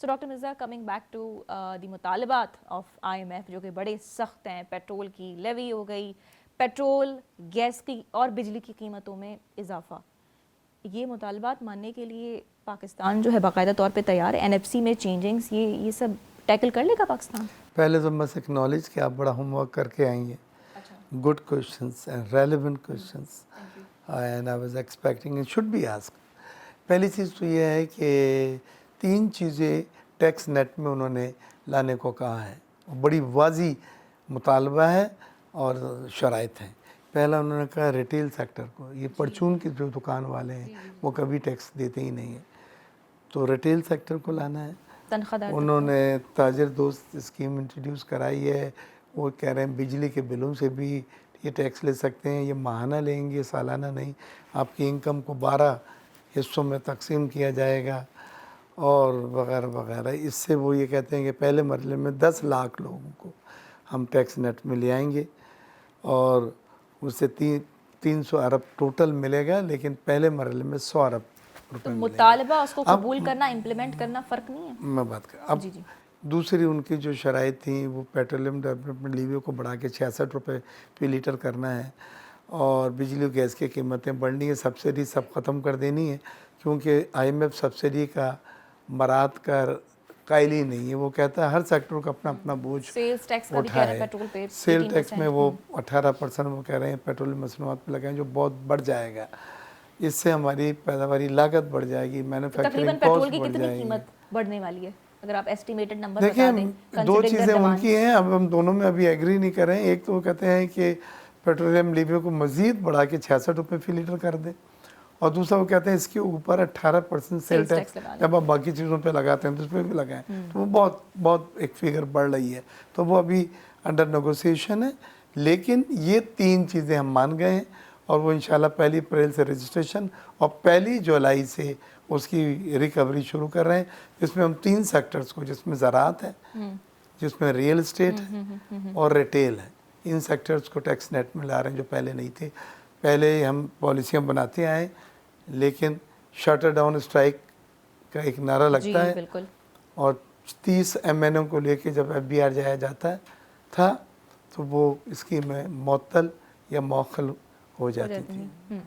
So Dr. Mirza, coming back to the मुतालबात of IMF जो कि बड़े सख्त हैं, पेट्रोल की लेवी हो गई, पेट्रोल, गैस की और बिजली की कीमतों में इजाफा, ये मुतालबात मानने के लिए पाकिस्तान जो है बाकायदा तौर पे तैयार है? NFC में चेंजिंग्स ये सब टैकल कर लेगा पाकिस्तान? पहले तो बस एक्नॉलेज कि आप बड़ा होमवर्क करके आई हैं, good questions and relevant questions and I was expecting it should be asked. पहली चीज़ तो ये है कि 3 चीज़ें टैक्स नेट में उन्होंने लाने को कहा है, बड़ी वाजी मुतालबा है और शराइत हैं। पहला उन्होंने कहा रिटेल सेक्टर को, ये परचून के जो दुकान वाले हैं वो कभी टैक्स देते ही नहीं है, तो रिटेल सेक्टर को लाना है। उन्होंने ताजर दोस्त स्कीम इंट्रोड्यूस कराई है, वो कह रहे हैं बिजली के बिलों से भी ये टैक्स ले सकते हैं, ये माहाना लेंगे सालाना नहीं, आपकी इनकम को 12 हिस्सों में तकसीम किया जाएगा और वगैरह वगैरह। इससे वो ये कहते हैं कि पहले मरले में 10 लाख लोगों को हम टैक्स नेट में ले आएंगे और उससे 300 अरब टोटल मिलेगा, लेकिन पहले मरले में 100 अरब तो मुतालबा उसको कबूल करना, इम्प्लीमेंट करना फ़र्क नहीं है? मैं बात कर अब जी। दूसरी उनकी जो शराइत थी वो पेट्रोलियम डेवलपमेंट लीवी को बढ़ा के 66 रुपये फी लीटर करना है और बिजली और गैस की कीमतें बढ़नी है, सब्सिडी सब ख़त्म कर देनी है, क्योंकि IMF सब्सिडी का मराद का कायल ही नहीं है। वो कहता है हर सेक्टर को अपना अपना बोझ सेल्स टैक्स का भी कह रहे हैं, पेट्रोल पे सेल टैक्स में वो 18% वो कह रहे हैं पेट्रोलियम मसनूआत पे लगाएं, जो बहुत बढ़ जाएगा। इससे हमारी पैदावारी लागत बढ़ जाएगी, मैन्युफैक्चरिंग कॉस्ट बढ़ जाएगी। कीमत बढ़ने वाली है अगर आप एस्टिमेटेड नंबर बता दें? देखिए 2 चीज़ें उनकी हैं, अब हम दोनों में अभी एग्री नहीं कर रहे हैं। एक तो वो कहते हैं कि पेट्रोलियम लीवी को मज़ीद बढ़ा के 66 रुपये फी लीटर कर दें, और दूसरा वो कहते हैं इसके ऊपर 18% सेल टैक्स जब आप बाकी चीज़ों पे लगाते हैं तो उस पर भी लगाएं, तो वो बहुत एक फिगर बढ़ रही है, तो वो अभी अंडर नेगोशिएशन है। लेकिन ये 3 चीज़ें हम मान गए हैं और वो इंशाल्लाह 1 अप्रैल से रजिस्ट्रेशन और 1 जुलाई से उसकी रिकवरी शुरू कर रहे हैं, जिसमें हम 3 सेक्टर्स को, जिसमें ज़राअत है, जिसमें रियल एस्टेट है और रिटेल है, इन सेक्टर्स को टैक्स नेट में ला रहे हैं जो पहले नहीं थे। पहले हम पॉलिसियाँ बनाते आए, लेकिन शटर डाउन स्ट्राइक का एक नारा लगता है और 30 MNO को लेके जब FBR जाया जाता था तो वो स्कीमें मुअत्तल या मौखल हो जाती थी।